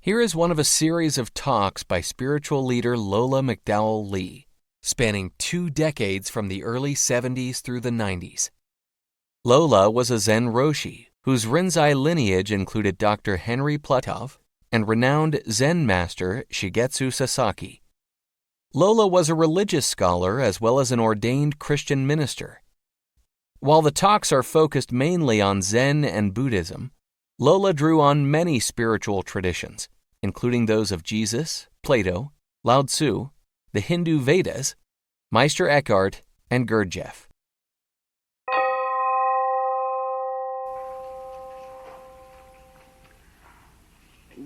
Here is one of a series of talks by spiritual leader Lola McDowell Lee, spanning 2 decades from the early 70s through the 90s. Lola was a Zen Roshi, whose Rinzai lineage included Dr. Henry Platov and renowned Zen master Shigetsu Sasaki. Lola was a religious scholar as well as an ordained Christian minister. While the talks are focused mainly on Zen and Buddhism, Lola drew on many spiritual traditions, including those of Jesus, Plato, Lao Tzu, the Hindu Vedas, Meister Eckhart, and Gurdjieff.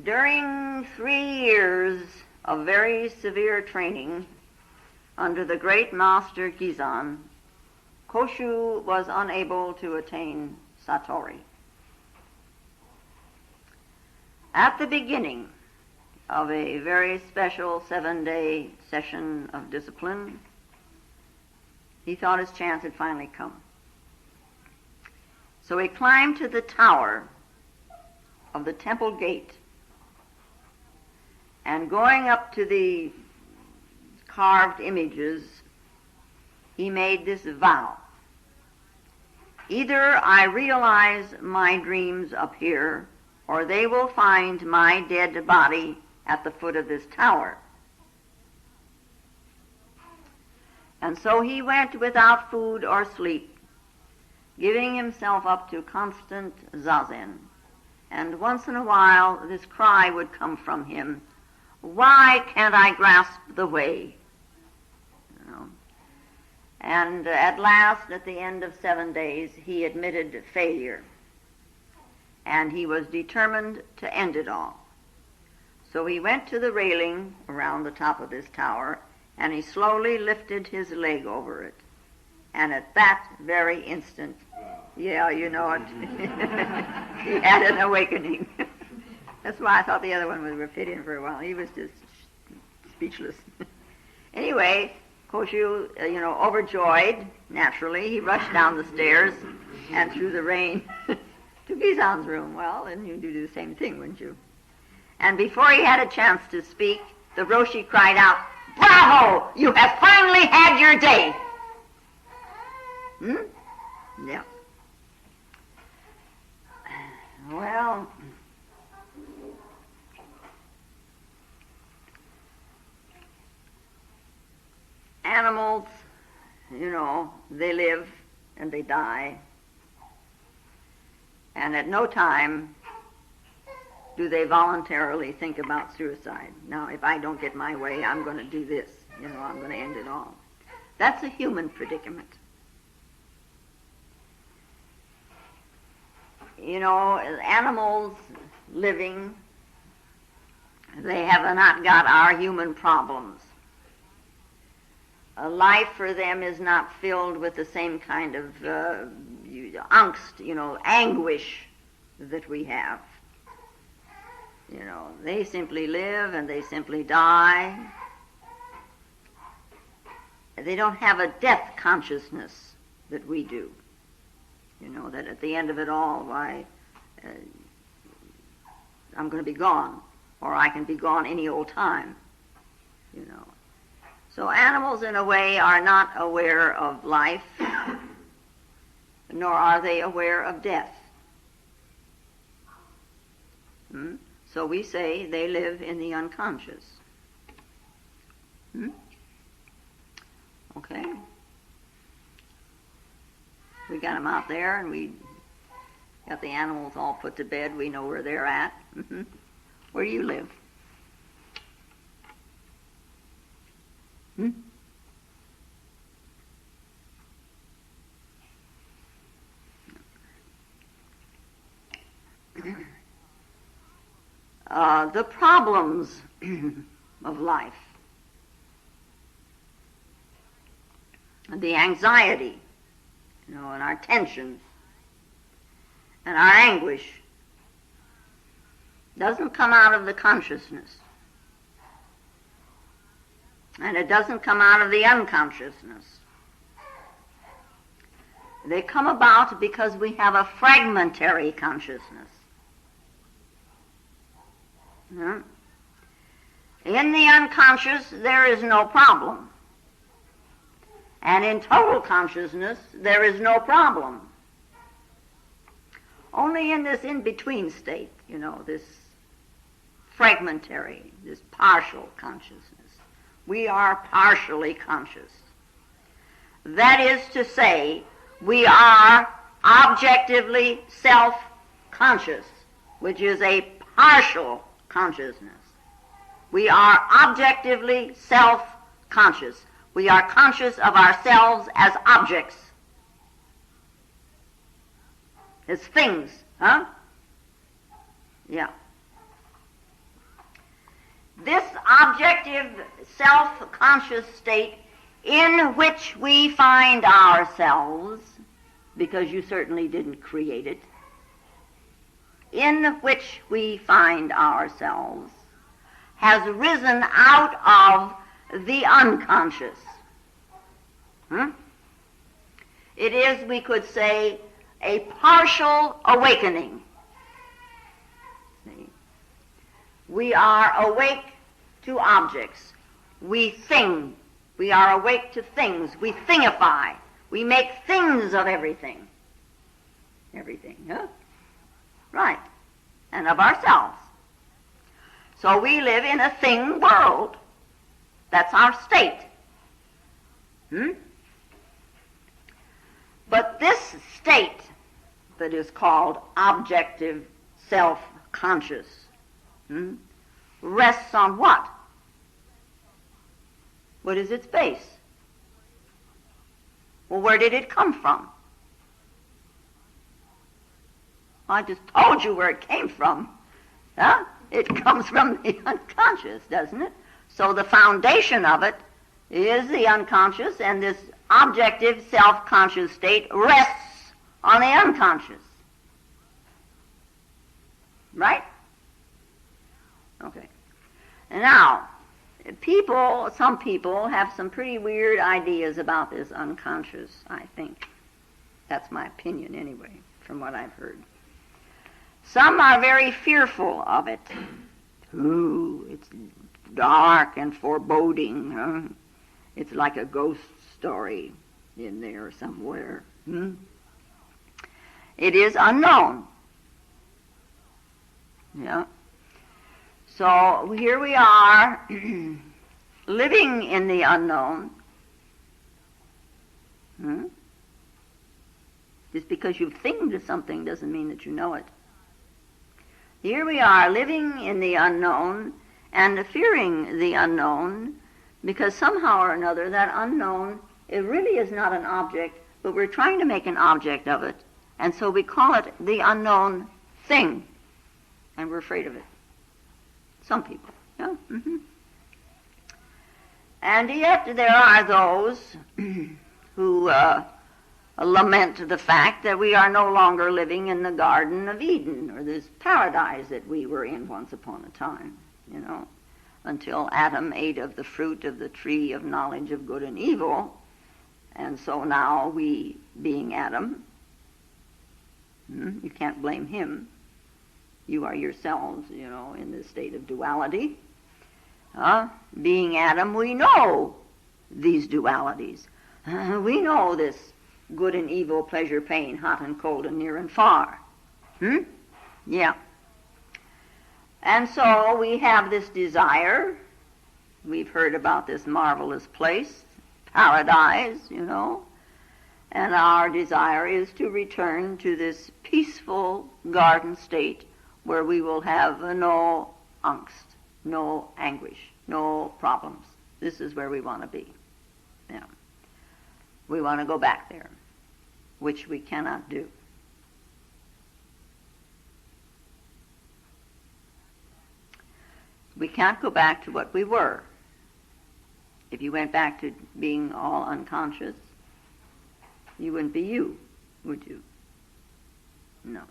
During 3 years of very severe training under the great master Gizan, Koshu was unable to attain Satori. At the beginning of a very special 7-day session of discipline, he thought his chance had finally come. So he climbed to the tower of the temple gate, and going up to the carved images, he made this vow: either I realize my dreams up here, or they will find my dead body at the foot of this tower. And so he went without food or sleep, giving himself up to constant zazen. And once in a while this cry would come from him: why can't I grasp the way? You know? And at last, at the end of 7 days, he admitted failure. And he was determined to end it all. So he went to the railing around the top of this tower, and he slowly lifted his leg over it. And at that very instant, yeah, you know it, he had an awakening. That's why I thought the other one would fit in for a while. He was just speechless. Anyway, Koshu, overjoyed, naturally, he rushed down the stairs and through the rain to Gizan's room. Well, and you'd do the same thing, wouldn't you? And before he had a chance to speak, the Roshi cried out, "Bravo! You have finally had your day!" Yeah. Well, animals, they live and they die. And at no time do they voluntarily think about suicide. Now, if I don't get my way, I'm going to do this. I'm going to end it all. That's a human predicament. Animals living, they have not got our human problems. Life for them is not filled with the same kind of angst, anguish that we have. They simply live and they simply die. They don't have a death consciousness that we do. That at the end of it all, I'm going to be gone, or I can be gone any old time, So animals, in a way, are not aware of life, nor are they aware of death. So we say they live in the unconscious. Okay. We got them out there, and we got the animals all put to bed. We know where they're at. Where do you live? The problems of life, the anxiety, and our tension, and our anguish doesn't come out of the consciousness. And it doesn't come out of the unconsciousness. They come about because we have a fragmentary consciousness. Huh? In the unconscious, there is no problem. And in total consciousness, there is no problem. Only in this in-between state, this fragmentary, this partial consciousness, we are partially conscious. That is to say, we are objectively self-conscious, which is a partial consciousness. We are objectively self-conscious. We are conscious of ourselves as objects, as things, huh? Yeah. This objective self-conscious state in which we find ourselves, because you certainly didn't create it, in which we find ourselves, has risen out of the unconscious. It is, we could say, a partial awakening. See? We are awake to objects. We thing. We are awake to things. We thingify. We make things of everything. Everything, huh? Right. And of ourselves. So we live in a thing world. That's our state. But this state that is called objective self-conscious rests on what? What is its base? Well, where did it come from? I just told you where it came from. Huh? It comes from the unconscious, doesn't it? So the foundation of it is the unconscious, and this objective self-conscious state rests on the unconscious. Right? Okay. And now, some people have some pretty weird ideas about this unconscious, I think. That's my opinion anyway, from what I've heard. Some are very fearful of it. Ooh, it's dark and foreboding. Huh? It's like a ghost story in there somewhere. It is unknown. Yeah. So here we are, living in the unknown. Just because you've thinked of something doesn't mean that you know it. Here we are, living in the unknown and fearing the unknown, because somehow or another that unknown, it really is not an object, but we're trying to make an object of it. And so we call it the unknown thing, and we're afraid of it. Some people, yeah. And yet there are those who lament the fact that we are no longer living in the Garden of Eden, or this paradise that we were in once upon a time, until Adam ate of the fruit of the tree of knowledge of good and evil. And so now we, being Adam, you can't blame him. You are yourselves, in this state of duality. Being Adam, we know these dualities. We know this good and evil, pleasure, pain, hot and cold, and near and far. Yeah. And so we have this desire. We've heard about this marvelous place, paradise, and our desire is to return to this peaceful garden state where we will have no angst, no anguish, no problems. This is where we want to be. Yeah. We want to go back there, which we cannot do. We can't go back to what we were. If you went back to being all unconscious, you wouldn't be you, would you? No.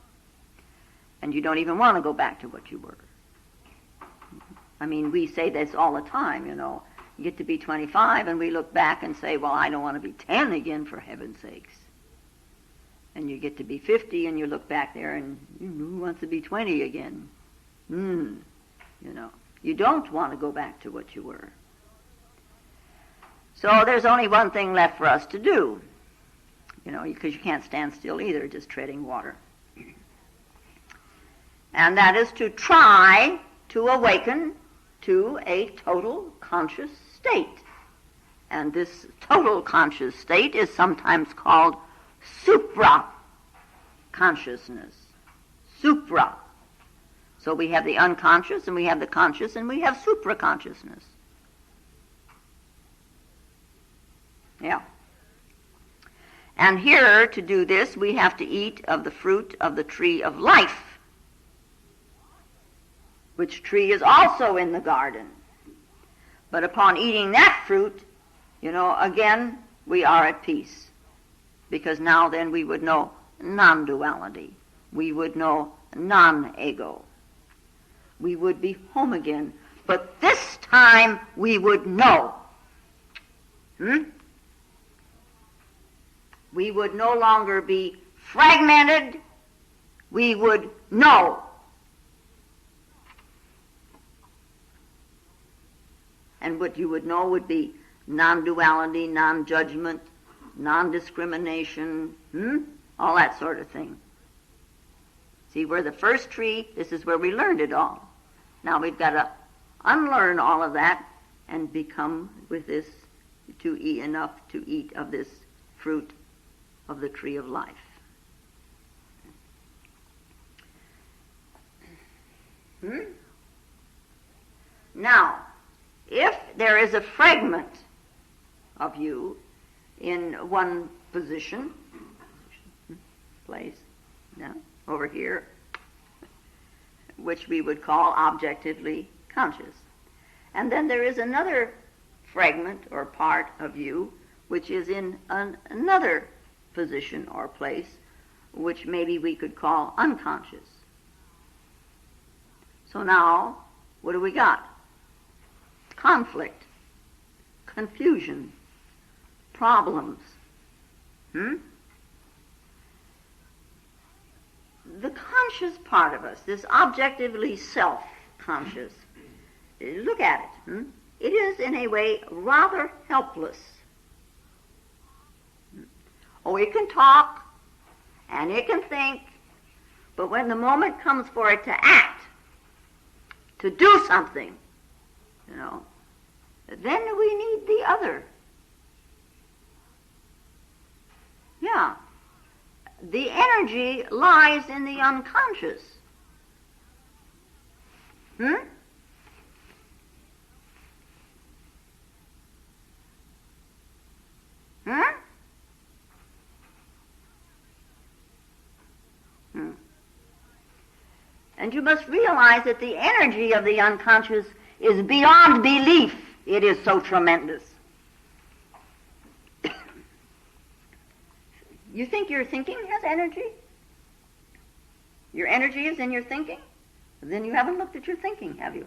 And you don't even want to go back to what you were. I mean, we say this all the time, You get to be 25 and we look back and say, well, I don't want to be 10 again, for heaven's sakes. And you get to be 50 and you look back there and who wants to be 20 again? you know. You don't want to go back to what you were. So there's only one thing left for us to do, you know, because you can't stand still either, just treading water. And that is to try to awaken to a total conscious state. And this total conscious state is sometimes called supra-consciousness. Supra. So we have the unconscious, and we have the conscious, and we have supra-consciousness. Yeah. And here, to do this, we have to eat of the fruit of the tree of life, which tree is also in the garden. But upon eating that fruit, you know, again, we are at peace. Because now then we would know non-duality. We would know non-ego. We would be home again. But this time we would know. We would no longer be fragmented. We would know. And what you would know would be non-duality, non-judgment, non-discrimination, all that sort of thing. See, we're the first tree. This is where we learned it all. Now we've got to unlearn all of that and become with this to eat enough to eat of this fruit of the tree of life. Now, if there is a fragment of you in one position, place, over here, which we would call objectively conscious. And then there is another fragment or part of you which is in another position or place, which maybe we could call unconscious. So now, what do we got? Conflict, confusion, problems. The conscious part of us, this objectively self-conscious, look at it. It is in a way rather helpless. Oh, it can talk and it can think, but when the moment comes for it to act, to do something, you know, then we need the other. Yeah. The energy lies in the unconscious. And you must realize that the energy of the unconscious is beyond belief. It is so tremendous. You think your thinking has energy? Your energy is in your thinking? Then you haven't looked at your thinking, have you?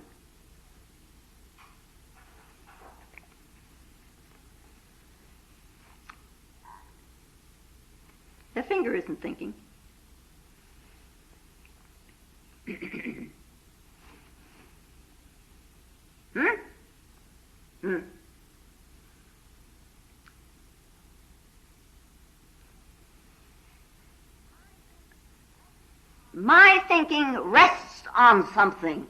The finger isn't thinking. My thinking rests on something.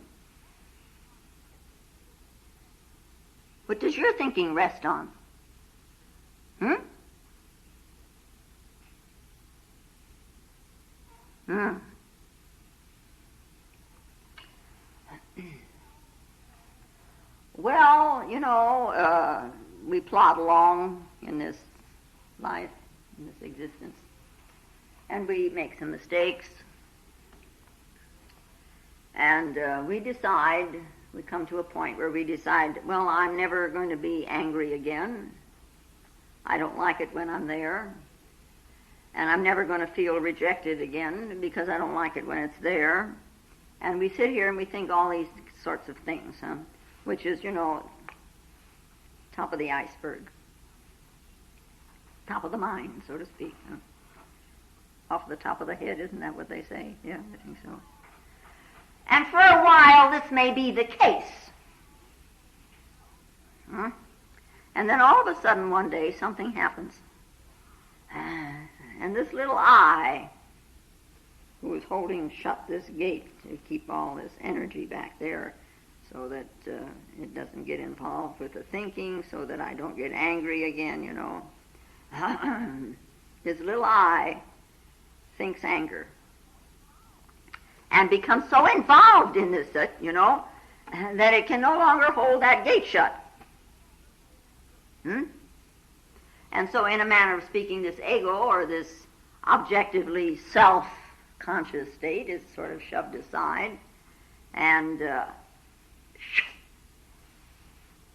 What does your thinking rest on? Well, you know, we plod along in this life, in this existence, and we make some mistakes, and we come to a point where we decide, well, I'm never going to be angry again. I don't like it when I'm there, and I'm never going to feel rejected again because I don't like it when it's there. And we sit here and we think all these sorts of things, which is, you know, top of the iceberg, top of the mind, so to speak. Off the top of the head, isn't that what they say? Yeah, I think so. And for a while this may be the case. And then all of a sudden one day something happens. And this little I, who is holding shut this gate to keep all this energy back there so that it doesn't get involved with the thinking, so that I don't get angry again, you know. His little I thinks anger and becomes so involved in this, you know, that it can no longer hold that gate shut. And so in a manner of speaking, this ego, or this objectively self-conscious state, is sort of shoved aside, and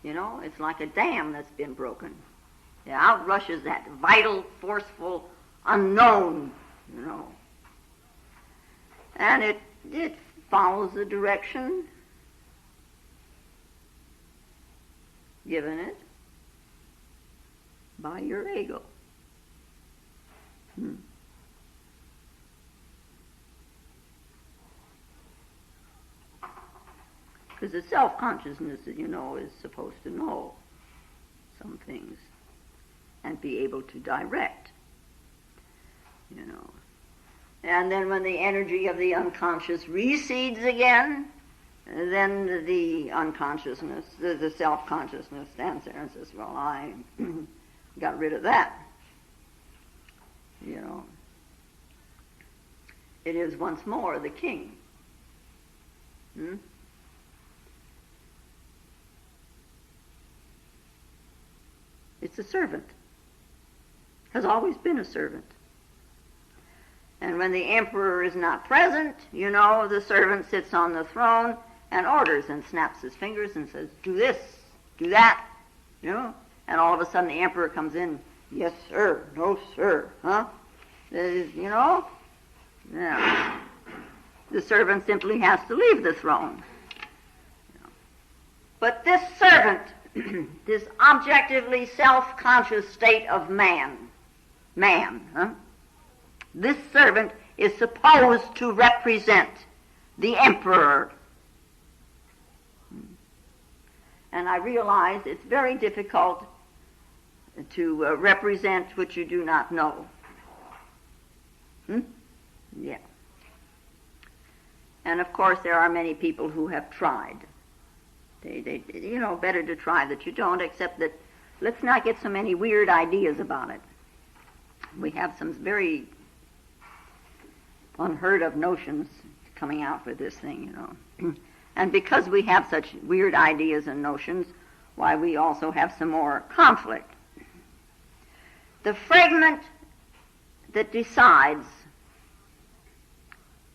you know, it's like a dam that's been broken. Out rushes that vital, forceful, unknown, you know. And it follows the direction given it by your ego. Because the self-consciousness, you know, is supposed to know some things and be able to direct, you know. And then when the energy of the unconscious recedes again, then the unconsciousness, the self-consciousness stands there and says, well, I got rid of that. You know. It is once more the king. It's a servant. Has always been a servant. And when the emperor is not present, you know, the servant sits on the throne and orders and snaps his fingers and says, do this, do that, you know. And all of a sudden the emperor comes in, yes, sir, no, sir, you know. Yeah. The servant simply has to leave the throne. But this servant, this objectively self-conscious state of man, this servant is supposed to represent the emperor. And I realize it's very difficult to represent what you do not know. Yeah. And of course there are many people who have tried. They you know, better to try that you don't, except that let's not get so many weird ideas about it. We have some very unheard of notions coming out with this thing, you know. And because we have such weird ideas and notions, why, we also have some more conflict. The fragment that decides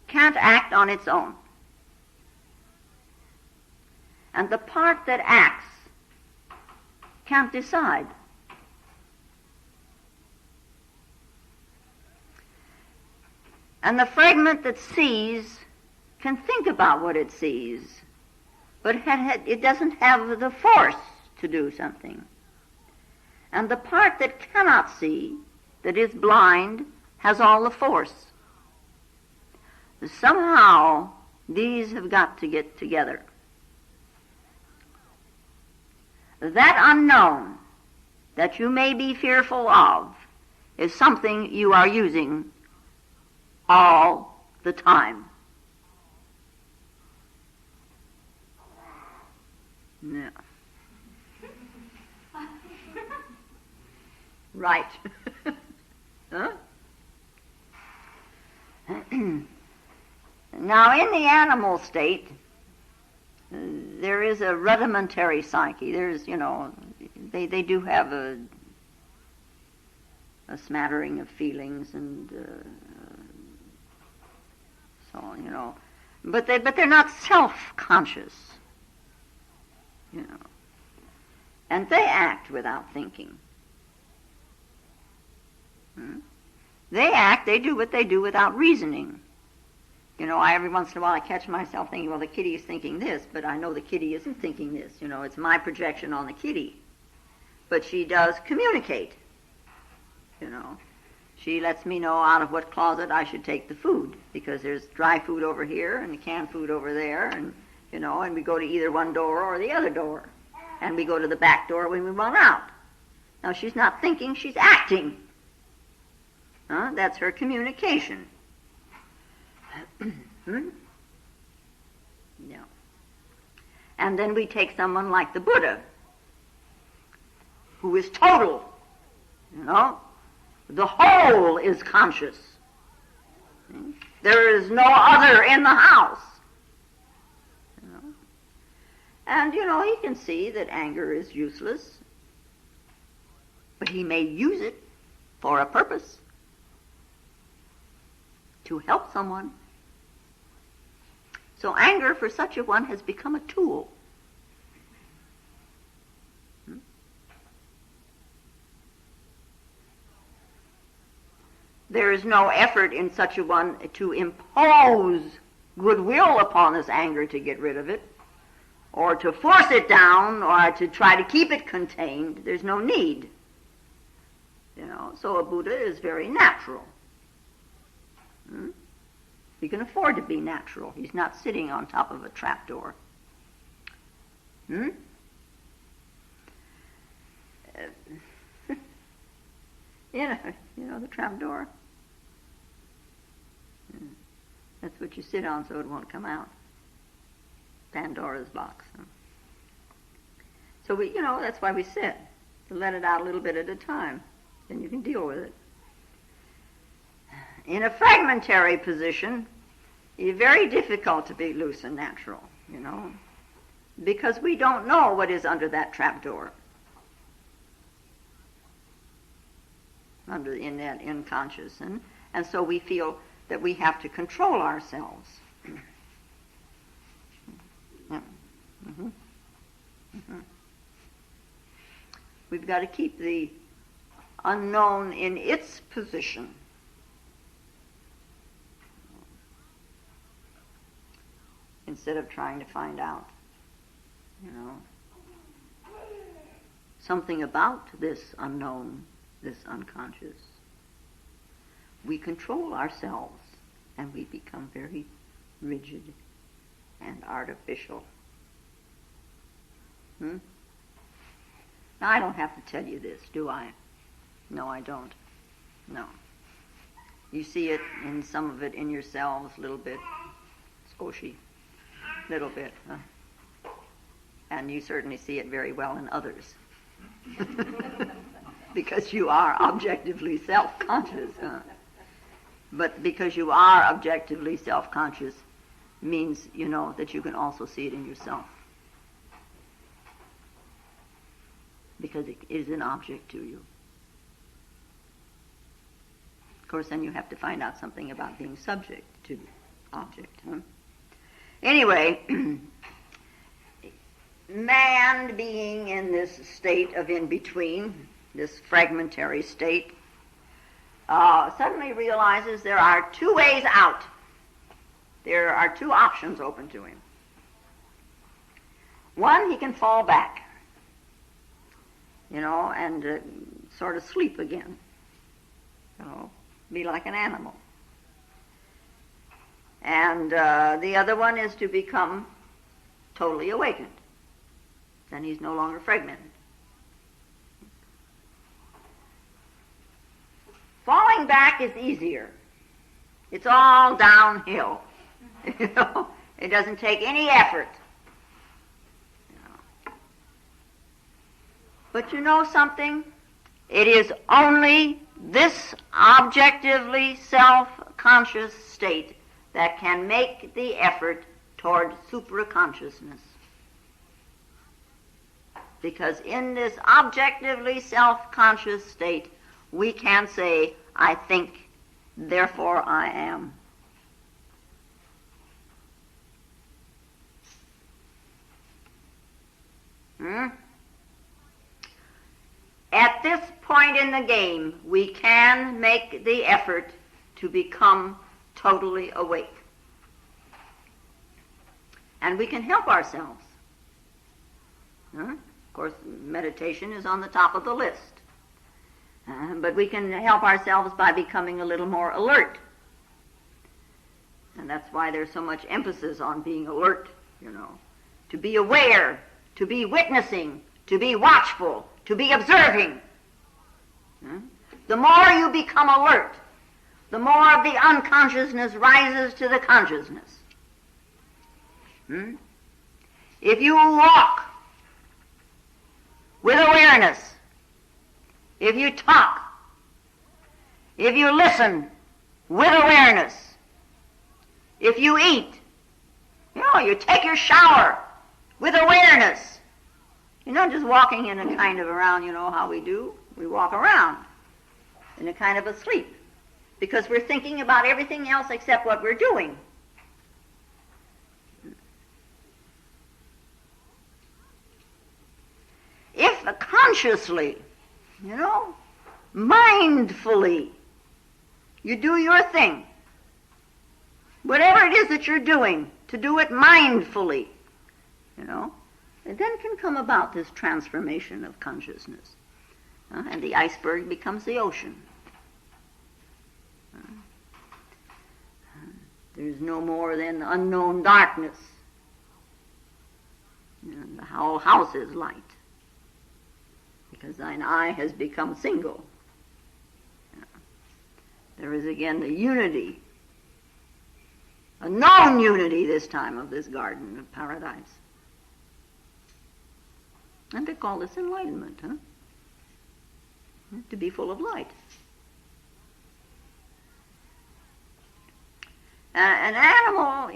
can't act on its own. And the part that acts can't decide. And the fragment that sees can think about what it sees, but it doesn't have the force to do something. And the part that cannot see, that is blind, has all the force. Somehow these have got to get together. That unknown that you may be fearful of is something you are using all the time. Yeah. Right. Huh? Now, in the animal state, there is a rudimentary psyche. There's, you know, they do have a smattering of feelings and so on, you know. But they're not self-conscious, you know. And they act without thinking. They act, they do what they do without reasoning. You know, every once in a while I catch myself thinking, well, the kitty is thinking this, but I know the kitty isn't thinking this. You know, it's my projection on the kitty. But she does communicate, you know. She lets me know out of what closet I should take the food, because there's dry food over here and canned food over there, and and we go to either one door or the other door, and we go to the back door when we run out. Now she's not thinking, she's acting. That's her communication. Yeah. And then we take someone like the Buddha, who is total. The whole is conscious. There is no other in the house. And, he can see that anger is useless, but he may use it for a purpose, to help someone. So anger for such a one has become a tool. There is no effort in such a one to impose goodwill upon this anger to get rid of it, or to force it down, or to try to keep it contained. There's no need. So a Buddha is very natural. He can afford to be natural. He's not sitting on top of a trapdoor. The trapdoor. That's what you sit on so it won't come out. Pandora's box. So that's why we sit, to let it out a little bit at a time. Then you can deal with it. In a fragmentary position, it's very difficult to be loose and natural, because we don't know what is under that trapdoor, in that unconscious, and so we feel that we have to control ourselves. We've got to keep the unknown in its position. Instead of trying to find out, something about this unknown, this unconscious. We control ourselves, and we become very rigid and artificial. Now, I don't have to tell you this, do I? No, I don't. No. You see it in some of it in yourselves, a little bit. Squishy. Little bit. And you certainly see it very well in others. Because you are objectively self-conscious. But because you are objectively self-conscious means, that you can also see it in yourself. Because it is an object to you. Of course, then you have to find out something about being subject to the object. Anyway, man being in this state of in-between, this fragmentary state, suddenly realizes there are two ways out. There are two options open to him. One, he can fall back, and sort of sleep again, be like an animal. And the other one is to become totally awakened. Then he's no longer fragmented. Falling back is easier. It's all downhill. It doesn't take any effort. But you know something? It is only this objectively self-conscious state that can make the effort toward supraconsciousness. Because in this objectively self-conscious state, we can say, I think, therefore I am. At this point in the game, we can make the effort to become totally awake. And we can help ourselves. Of course, meditation is on the top of the list. But we can help ourselves by becoming a little more alert. And that's why there's so much emphasis on being alert, to be aware, to be witnessing, to be watchful, to be observing. The more you become alert, the more of the unconsciousness rises to the consciousness. If you walk with awareness, if you talk, if you listen with awareness, if you eat, you take your shower with awareness. You're not just walking in a kind of around, how we do. We walk around in a kind of a sleep because we're thinking about everything else except what we're doing. If consciously, mindfully, you do your thing, whatever it is that you're doing, to do it mindfully, and then can come about this transformation of consciousness. And the iceberg becomes the ocean. There's no more than unknown darkness. The whole house is light, because thine eye has become single. There is again the unity, a known unity this time of this garden of paradise. And they call this enlightenment, to be full of light. An animal,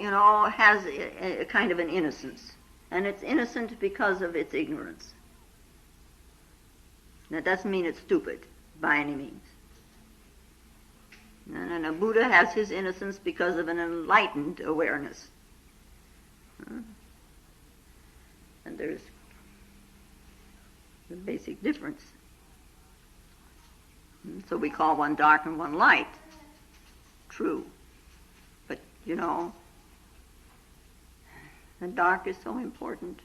has a kind of an innocence, and it's innocent because of its ignorance. That doesn't mean it's stupid by any means. And a Buddha has his innocence because of an enlightened awareness. And there's the basic difference. So we call one dark and one light. True. But, the dark is so important.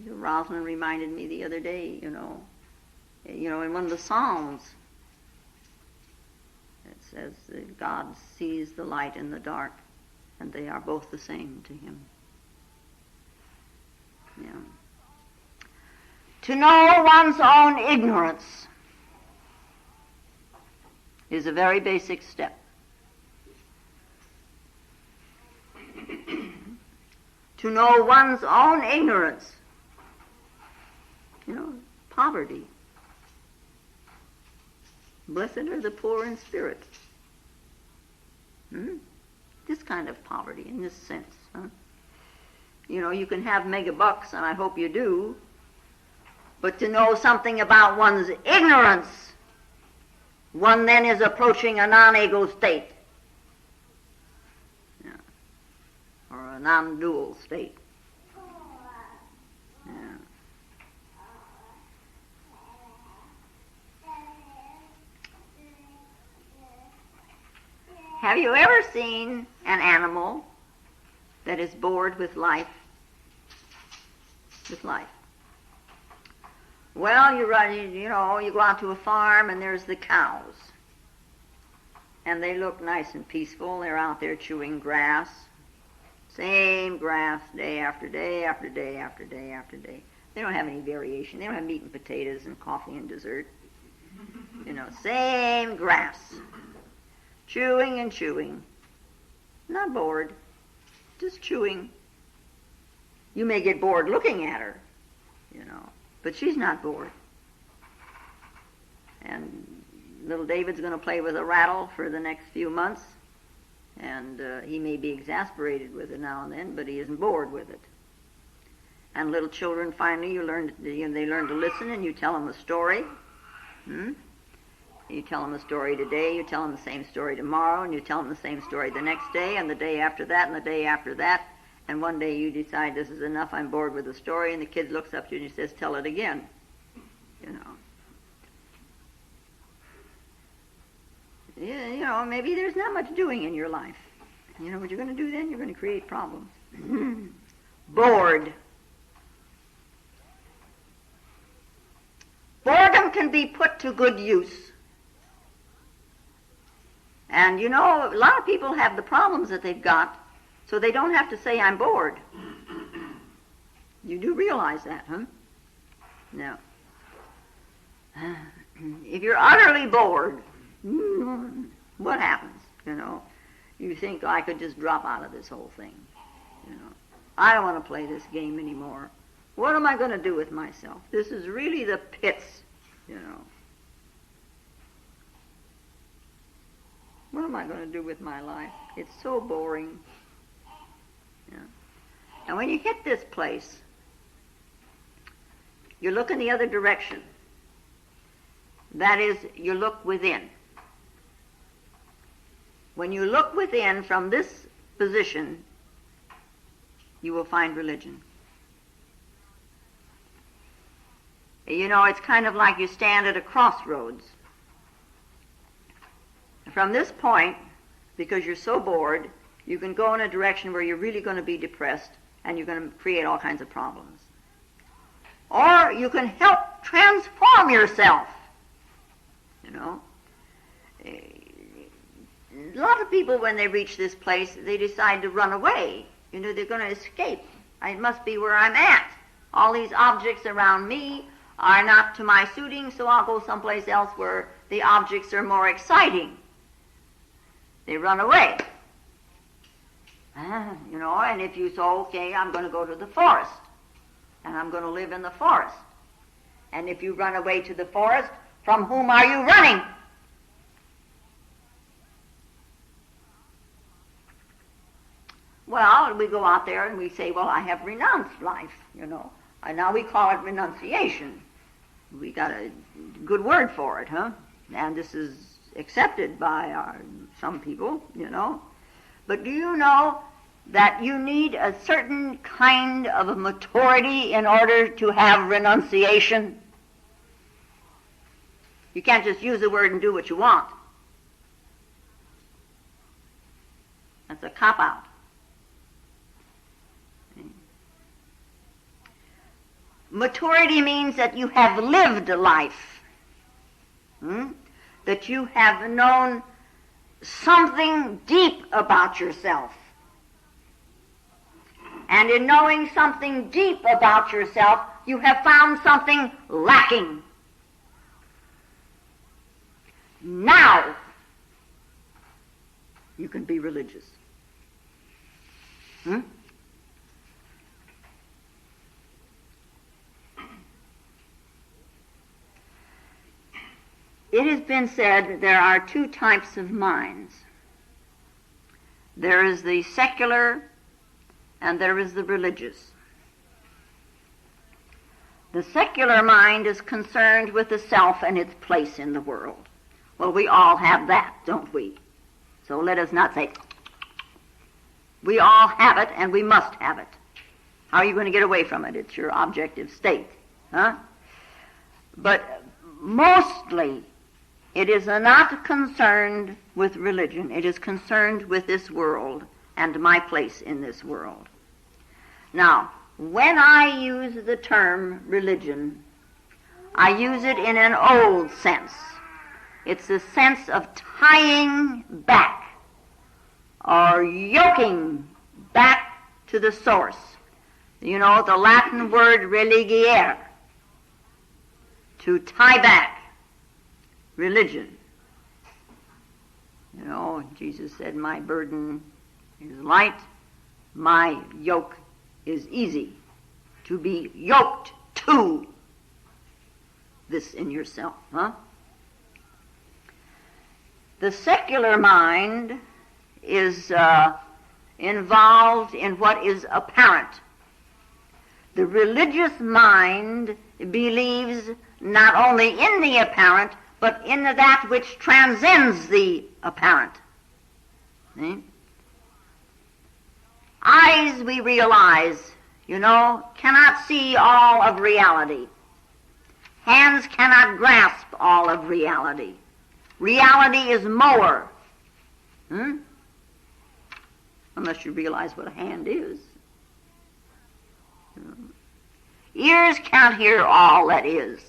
Rosalind reminded me the other day, in one of the Psalms, it says that God sees the light and the dark, and they are both the same to him. To know one's own ignorance is a very basic step. To know one's own ignorance, poverty. Blessed are the poor in spirit. This kind of poverty in this sense. You can have mega bucks, and I hope you do, but to know something about one's ignorance, one then is approaching a non-ego state, or a non-dual state. Have you ever seen an animal that is bored with life? With life. Well, you go out to a farm and there's the cows. And they look nice and peaceful. They're out there chewing grass. Same grass day after day after day after day after day. They don't have any variation. They don't have meat and potatoes and coffee and dessert. Same grass. Chewing and chewing. Not bored. Just chewing. You may get bored looking at her, but she's not bored. And little David's going to play with a rattle for the next few months, and he may be exasperated with it now and then, but he isn't bored with it. And little children, finally, they learn to listen, and you tell them a story. You tell them a story today, you tell them the same story tomorrow, and you tell them the same story the next day, and the day after that, and the day after that. And one day you decide, this is enough, I'm bored with the story, and the kid looks up to you and he says, tell it again. Maybe there's not much doing in your life. What you're going to do then? You're going to create problems. Bored. Boredom can be put to good use. And you know, a lot of people have the problems that they've got, so they don't have to say, I'm bored. You do realize that, huh? No. If you're utterly bored, what happens? You know, you think, I could just drop out of this whole thing. You know, I don't want to play this game anymore. What am I going to do with myself? This is really the pits, you know. What am I going to do with my life? It's so boring. Yeah. And when you hit this place, you look in the other direction. That is, you look within. When you look within from this position, you will find religion. You know, it's kind of like you stand at a crossroads. From this point, because you're so bored, you can go in a direction where you're really going to be depressed and you're going to create all kinds of problems. Or you can help transform yourself. You know, a lot of people, when they reach this place, they decide to run away. You know, they're going to escape. It must be where I'm at. All these objects around me are not to my suiting, so I'll go someplace else where the objects are more exciting. They run away. You know, and if you say, okay, I'm going to go to the forest, and I'm going to live in the forest. And if you run away to the forest, from whom are you running? Well, we go out there and we say, well, I have renounced life, you know. And now we call it renunciation. We got a good word for it, huh? And this is accepted by some people, you know. But do you know that you need a certain kind of a maturity in order to have renunciation? You can't just use the word and do what you want. That's a cop-out. Maturity means that you have lived life, that you have known something deep about yourself. And in knowing something deep about yourself, you have found something lacking. Now, you can be religious. It has been said there are two types of minds. There is the secular and there is the religious. The secular mind is concerned with the self and its place in the world. Well, we all have that, don't we? So let us not say, we all have it and we must have it. How are you going to get away from it? It's your objective state, huh? But mostly, it is not concerned with religion. It is concerned with this world and my place in this world. Now, when I use the term religion, I use it in an old sense. It's the sense of tying back or yoking back to the source. You know, the Latin word religare, to tie back. Religion. You know, Jesus said, my burden is light, my yoke is easy. To be yoked to this in yourself, huh? The secular mind is involved in what is apparent. The religious mind believes not only in the apparent, but in that which transcends the apparent. See? Eyes, we realize, you know, cannot see all of reality. Hands cannot grasp all of reality. Reality is more. Unless you realize what a hand is. Ears can't hear all that is.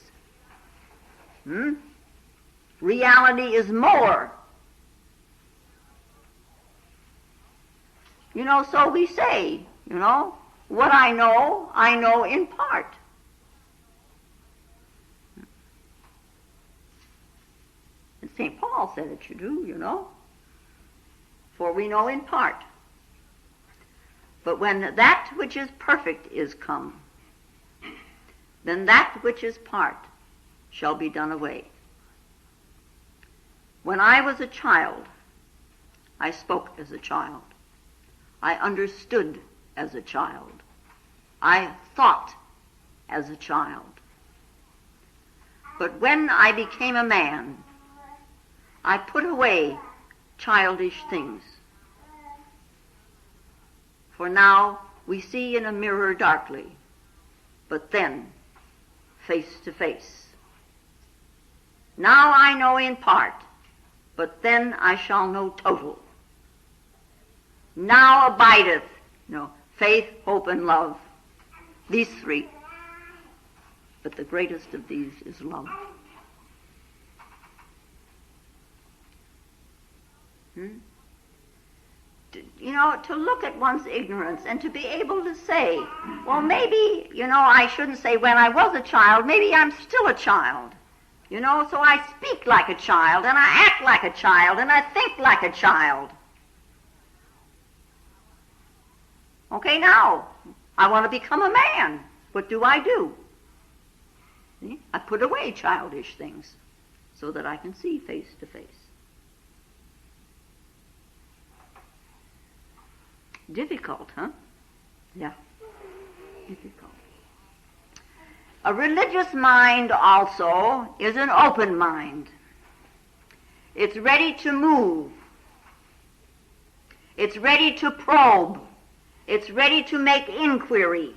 Reality is more. So we say, what I know in part. And St. Paul said it should do, for we know in part. But when that which is perfect is come, then that which is part shall be done away. When I was a child, I spoke as a child. I understood as a child. I thought as a child. But when I became a man, I put away childish things. For now we see in a mirror darkly, but then face to face. Now I know in part, but then I shall know total. Now abideth, faith, hope, and love. These three. But the greatest of these is love. To look at one's ignorance and to be able to say, well, maybe, I shouldn't say when I was a child, maybe I'm still a child. So I speak like a child, and I act like a child, and I think like a child. Okay, now, I want to become a man. What do? See? I put away childish things so that I can see face to face. Difficult, huh? Yeah, difficult. A religious mind also is an open mind. It's ready to move. It's ready to probe. It's ready to make inquiry.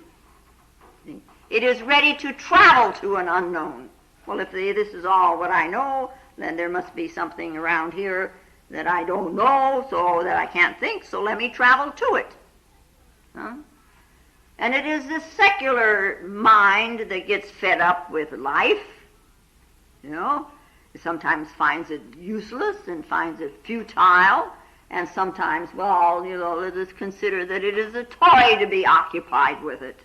It is ready to travel to an unknown. Well, if this is all what I know, then there must be something around here that I don't know, so that I can't think, so let me travel to it. Huh? And it is this secular mind that gets fed up with life, It sometimes finds it useless and finds it futile, and sometimes, let us consider that it is a toy to be occupied with it.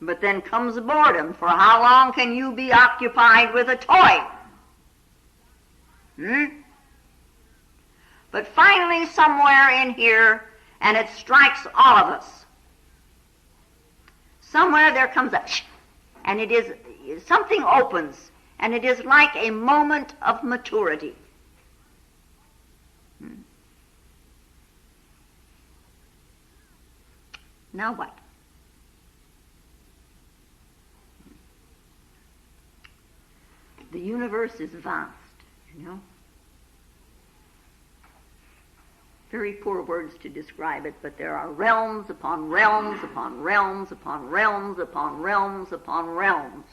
But then comes boredom. For how long can you be occupied with a toy? But finally, somewhere in here, and it strikes all of us, somewhere there comes a and it is, something opens, and it is like a moment of maturity. Now what? The universe is vast, Very poor words to describe it, but there are realms upon realms upon realms upon realms upon realms upon realms.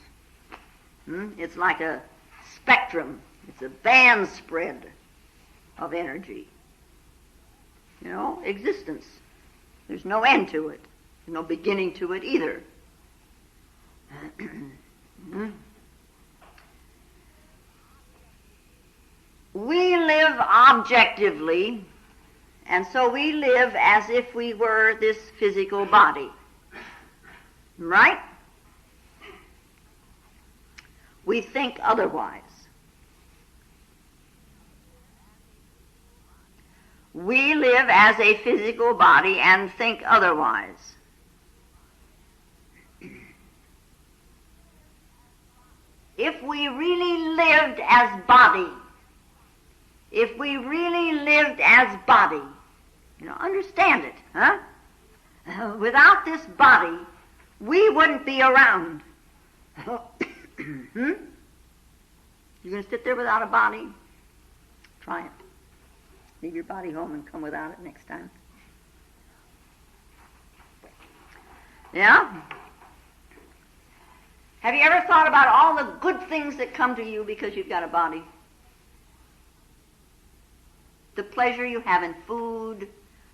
It's like a spectrum. It's a band spread of energy. Existence. There's no end to it. There's no beginning to it either. We live objectively, and so we live as if we were this physical body. Right? We think otherwise. We live as a physical body and think otherwise. If we really lived as body, understand it, huh? Without this body, we wouldn't be around. You going to sit there without a body? Try it. Leave your body home and come without it next time. Yeah? Have you ever thought about all the good things that come to you because you've got a body? The pleasure you have in food,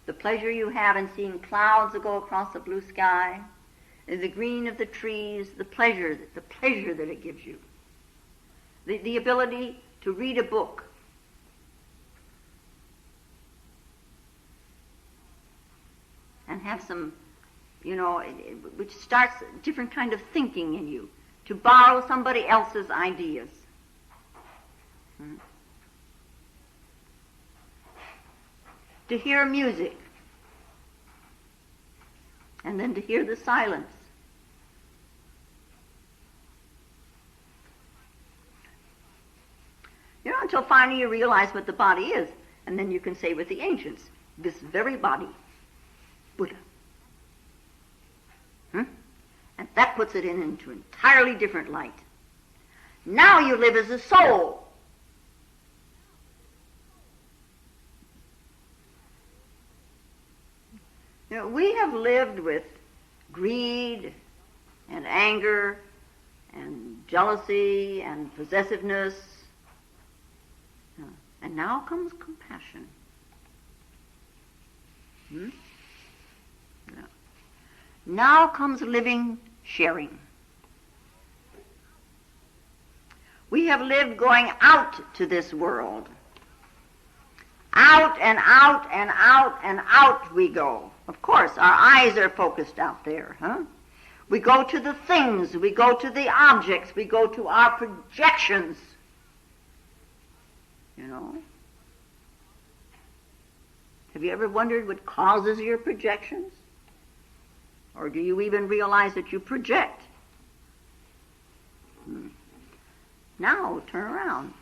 the pleasure you have in seeing clouds that go across the blue sky, the green of the trees, the pleasure that it gives you. the ability to read a book. And have some, which starts a different kind of thinking in you, to borrow somebody else's ideas. To hear music, and then to hear the silence. Until finally you realize what the body is, and then you can say with the ancients, this very body, Buddha. And that puts it into an entirely different light. Now you live as a soul. We have lived with greed and anger and jealousy and possessiveness. And now comes compassion. Now comes living sharing. We have lived going out to this world. Out and out and out and out we go. Of course, our eyes are focused out there, We go to the things, we go to the objects, we go to our projections. Have you ever wondered what causes your projections? Or do you even realize that you project? Now, turn around.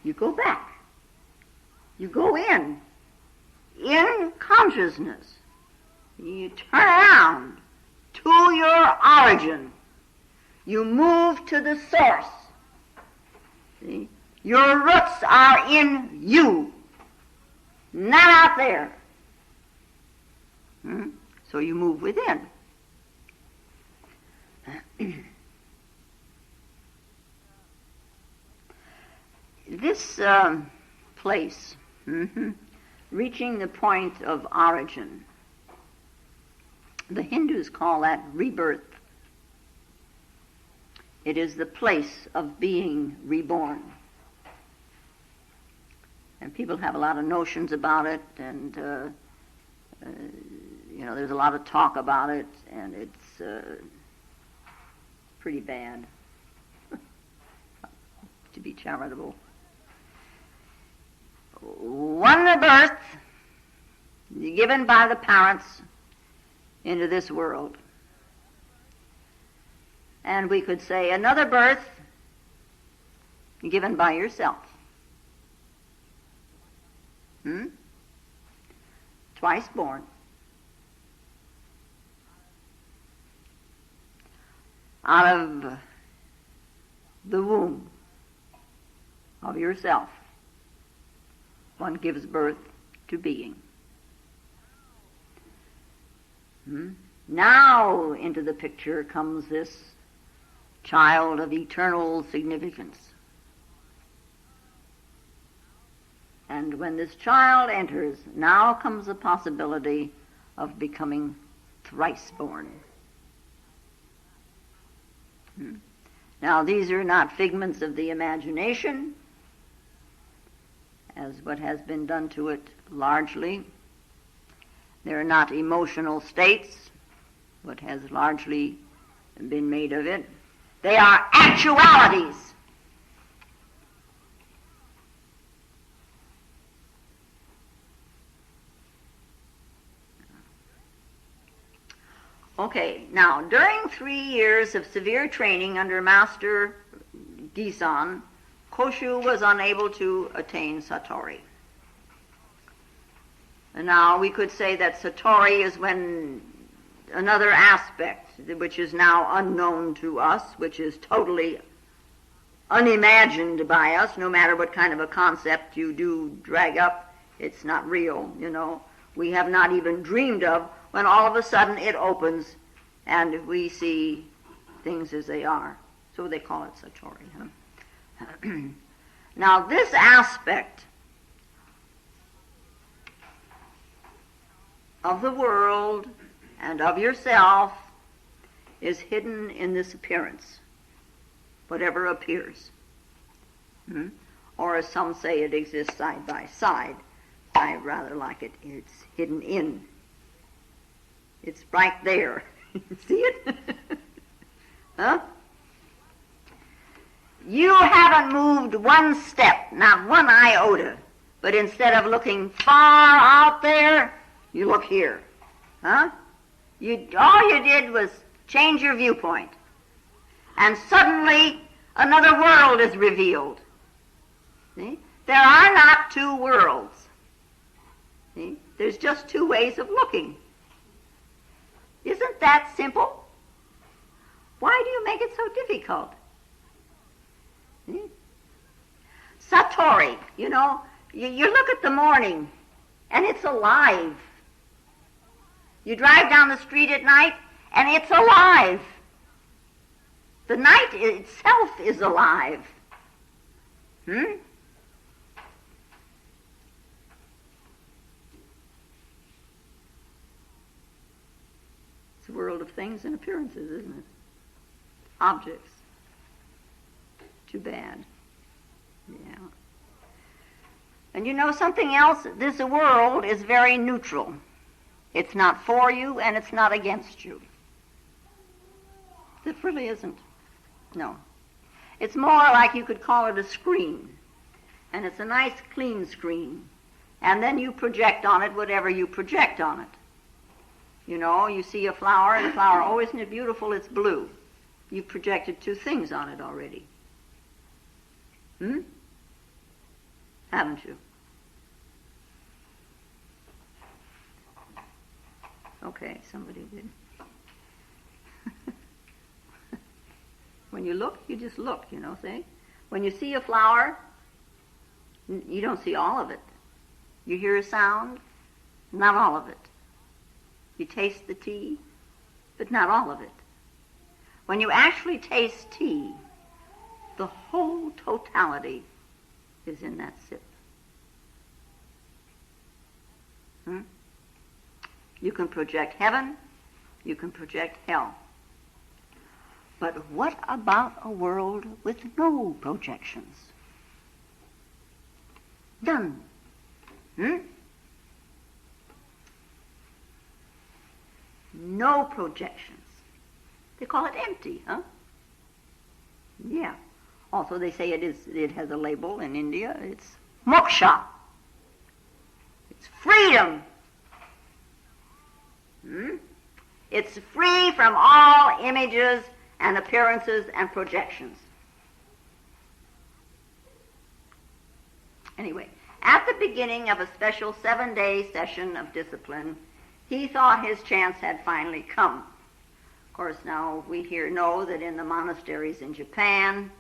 You go back. You go in consciousness. You turn around to your origin. You move to the source. See? Your roots are in you, not out there. So you move within. This place, reaching the point of origin, the Hindus call that rebirth. It is the place of being reborn. And people have a lot of notions about it, and there's a lot of talk about it, and it's pretty bad, to be charitable. One birth given by the parents into this world. And we could say another birth given by yourself. Twice born. Out of the womb of yourself, one gives birth to being. Now into the picture comes this child of eternal significance. And when this child enters, now comes the possibility of becoming thrice born. Now, these are not figments of the imagination, as what has been done to it largely. They're not emotional states, what has largely been made of it. They are actualities. Okay, now, during 3 years of severe training under Master Gisan, Koshu was unable to attain Satori. And now, we could say that Satori is when another aspect, which is now unknown to us, which is totally unimagined by us, no matter what kind of a concept you do drag up, it's not real, we have not even dreamed of, when all of a sudden it opens and we see things as they are. So they call it Satori. Now this aspect of the world and of yourself is hidden in this appearance. whatever appears. Or as some say, it exists side by side. I rather like it. It's hidden in. It's right there. See it? Huh? You haven't moved one step, not one iota, but instead of looking far out there, you look here. Huh? All you did was change your viewpoint. And suddenly another world is revealed. See? There are not two worlds. See? There's just two ways of looking. Isn't that simple? Why do you make it so difficult? See? Satori, you look at the morning and it's alive. You drive down the street at night and it's alive. The night itself is alive. It's a world of things and appearances, isn't it? Objects. Too bad. Yeah. And you know something else? This world is very neutral. It's not for you and it's not against you. It really isn't. No. It's more like you could call it a screen. And it's a nice clean screen. And then you project on it whatever you project on it. You see a flower, and the flower, oh, isn't it beautiful? It's blue. You've projected two things on it already. Haven't you? Okay, somebody did. When you look, you just look, see? When you see a flower, you don't see all of it. You hear a sound, not all of it. You taste the tea, but not all of it. When you actually taste tea, the whole totality is in that sip. You can project heaven, you can project hell. But what about a world with no projections? None. No projections. They call it empty, huh? Yeah. Also, they say it has a label in India. It's moksha. It's freedom. It's free from all images and appearances and projections. Anyway, at the beginning of a special 7-day session of discipline, he thought his chance had finally come. Of course, now we know that in the monasteries in Japan,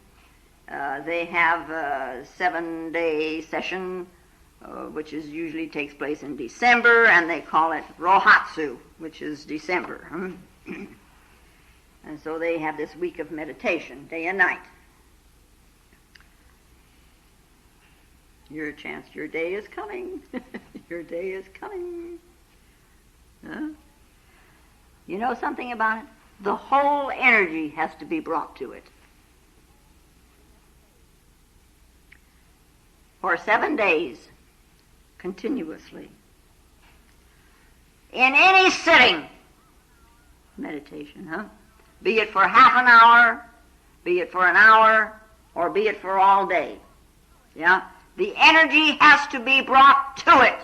they have a 7-day session, which usually takes place in December, and they call it Rohatsu, which is December. And so they have this week of meditation, day and night. Your chance, your day is coming. Your day is coming. Huh? You know something about it? The whole energy has to be brought to it. For 7 days, continuously. In any sitting, meditation, be it for half an hour, be it for an hour, or be it for all day. Yeah? The energy has to be brought to it.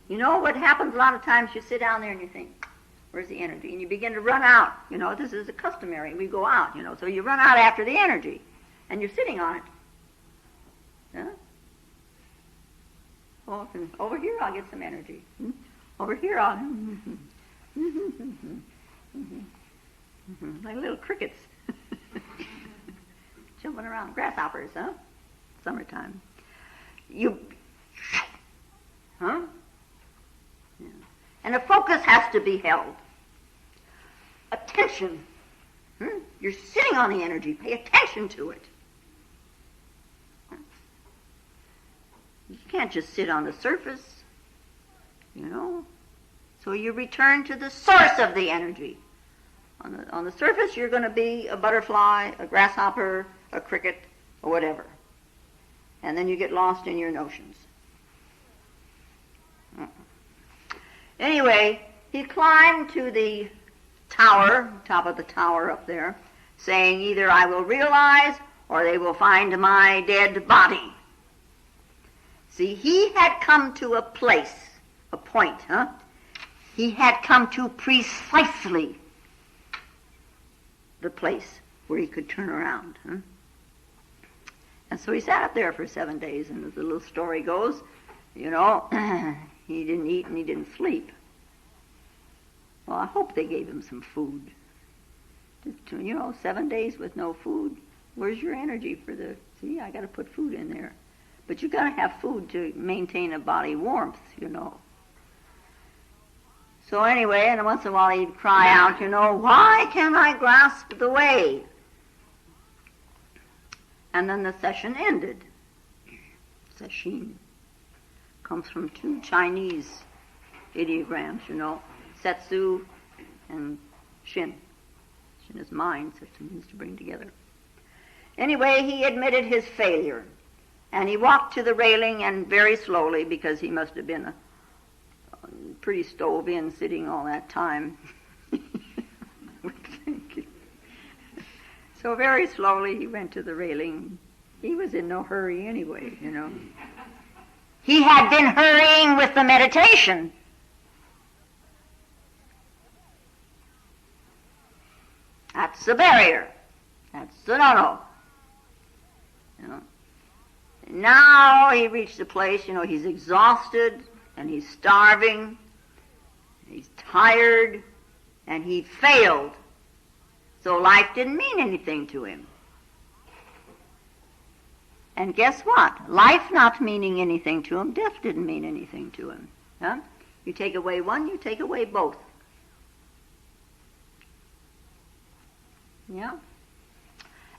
You know what happens a lot of times? You sit down there and you think, where's the energy? And you begin to run out. This is customary. We go out, so you run out after the energy. And you're sitting on it. Yeah? Oh, over here I'll get some energy. Over here I'll... Like little crickets. Jumping around. Grasshoppers, huh? Summertime. Yeah. And the focus has to be held. Attention. You're sitting on the energy. Pay attention to it. You can't just sit on the surface, So you return to the source of the energy. On the surface, you're going to be a butterfly, a grasshopper, a cricket, or whatever. And then you get lost in your notions. Anyway, he climbed to the tower, top of the tower up there, saying, either I will realize or they will find my dead body. See, he had come to a place, a point, He had come to precisely the place where he could turn around. And so he sat up there for 7 days, and as the little story goes, he didn't eat and he didn't sleep. Well, I hope they gave him some food. 7 days with no food. Where's your energy for see, I got to put food in there. But you got to have food to maintain a body warmth, So anyway, and once in a while he'd cry out, why can't I grasp the way? And then the session ended. Session comes from two Chinese ideograms, Setsu and Shin. Shin is mind, Setsu means to bring together. Anyway, he admitted his failure. And he walked to the railing, and very slowly, because he must have been pretty stove in sitting all that time. So very slowly he went to the railing. He was in no hurry anyway, He had been hurrying with the meditation. That's the barrier. That's the no-no. Now he reached a place, he's exhausted and he's starving, he's tired, and he failed. So life didn't mean anything to him. And guess what? Life not meaning anything to him, death didn't mean anything to him. You take away one, you take away both. Yeah?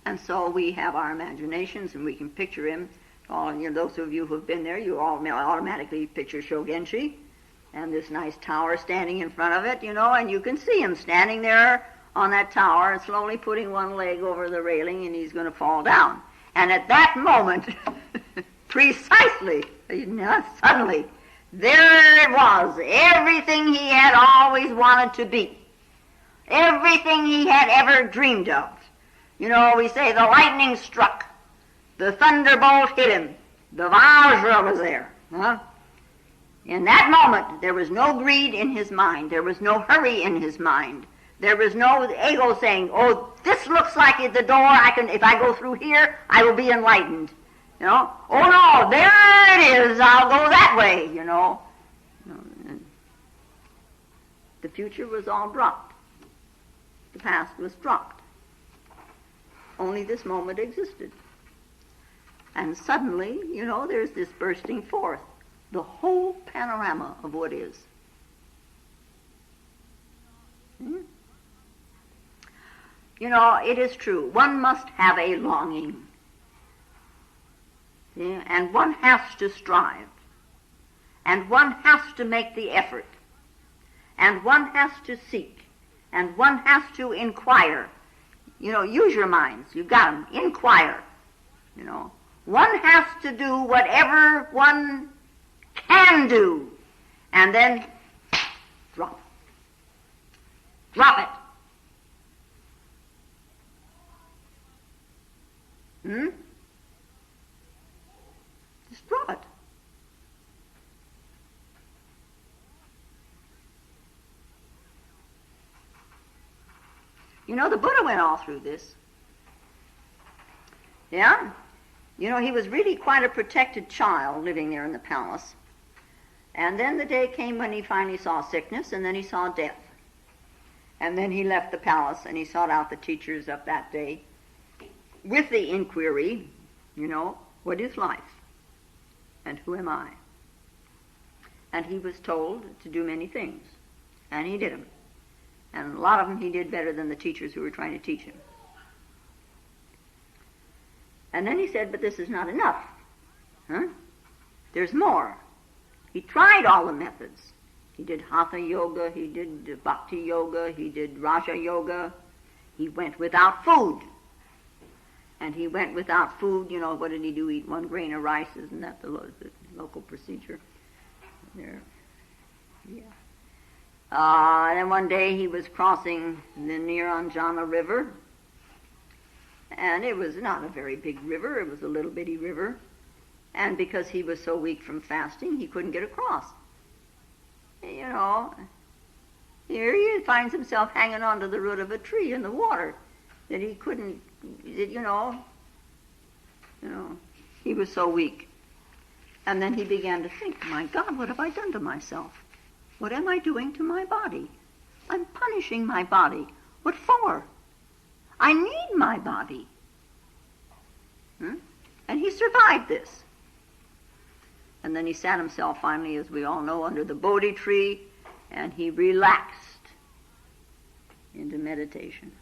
And so we have our imaginations and we can picture him. Those of you who have been there, you all automatically picture Shogenshi and this nice tower standing in front of it, and you can see him standing there on that tower and slowly putting one leg over the railing, and he's going to fall down. And at that moment, precisely, suddenly, there it was, everything he had always wanted to be, everything he had ever dreamed of. We say the lightning struck, the thunderbolt hit him, the Vajra was there. In that moment, there was no greed in his mind. There was no hurry in his mind. There was no ego saying, oh, this looks like the door, if I go through here, I will be enlightened. Oh no, there it is, I'll go that way, The future was all dropped. The past was dropped. Only this moment existed. And suddenly, there's this bursting forth. The whole panorama of what is. It is true. One must have a longing. And one has to strive. And one has to make the effort. And one has to seek. And one has to inquire. Use your minds. You've got them. Inquire. One has to do whatever one can do. And then drop. Drop it. Just drop it. The Buddha went all through this. Yeah? He was really quite a protected child living there in the palace. And then the day came when he finally saw sickness, and then he saw death. And then he left the palace, and he sought out the teachers of that day with the inquiry, what is life? And who am I? And he was told to do many things. And he did them. And a lot of them he did better than the teachers who were trying to teach him. And then he said, but this is not enough. There's more. He tried all the methods. He did Hatha Yoga, he did Bhakti Yoga, he did Raja Yoga. He went without food. And he went without food, what did he do? Eat 1 grain of rice, isn't that the local procedure? There. Yeah. And then one day he was crossing the Niranjana River, and it was not a very big river, it was a little bitty river, and because he was so weak from fasting, he couldn't get across. Here he finds himself hanging onto the root of a tree in the water, that he couldn't, he was so weak. And then he began to think, my God, what have I done to myself? What am I doing to my body? I'm punishing my body. What for? I need my body. And he survived this. And then he sat himself finally, as we all know, under the Bodhi tree, and he relaxed into meditation.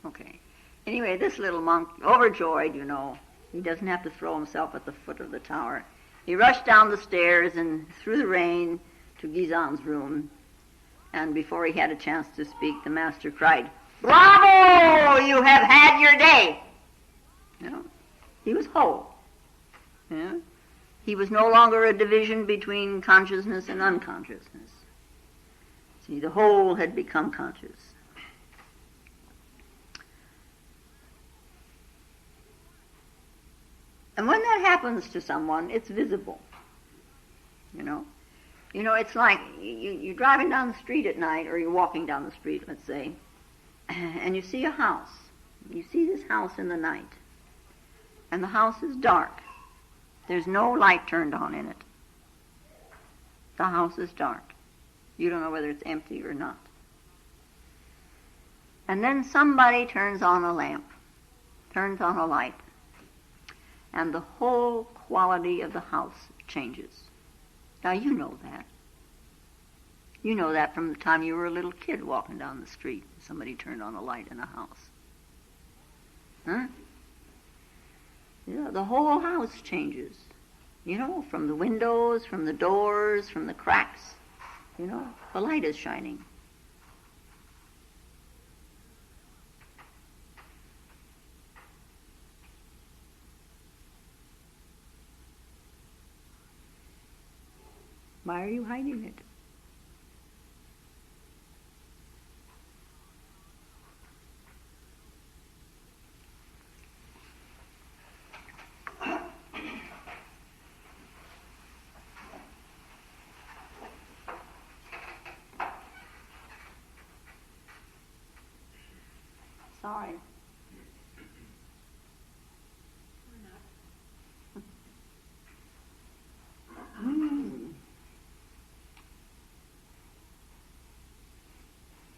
Okay. Anyway, this little monk, overjoyed, he doesn't have to throw himself at the foot of the tower. He rushed down the stairs and through the rain to Gizan's room. And before he had a chance to speak, the master cried, "Bravo! You have had your day!" He was whole. He was no longer a division between consciousness and unconsciousness. See, the whole had become conscious. And when that happens to someone, it's visible. It's like you're driving down the street at night, or you're walking down the street, let's say, and you see a house. You see this house in the night, and the house is dark. There's no light turned on in it. The house is dark. You don't know whether it's empty or not. And then somebody turns on a lamp, turns on a light, and the whole quality of the house changes. Now you know that. You know that from the time you were a little kid walking down the street and somebody turned on a light in a house. The whole house changes. From the windows, from the doors, from the cracks. The light is shining. Why are you hiding it? Sorry.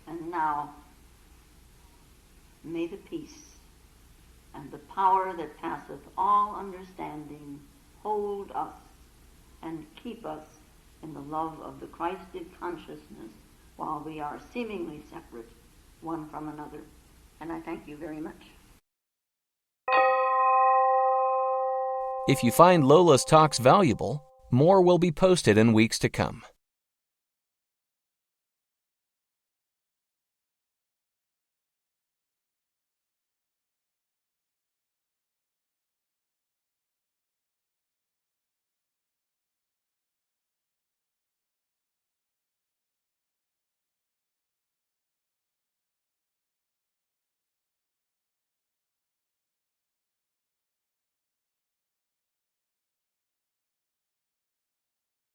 And now, may the peace and the power that passeth all understanding hold us and keep us in the love of the Christed consciousness while we are seemingly separate one from another. And I thank you very much. If you find Lola's talks valuable, more will be posted in weeks to come.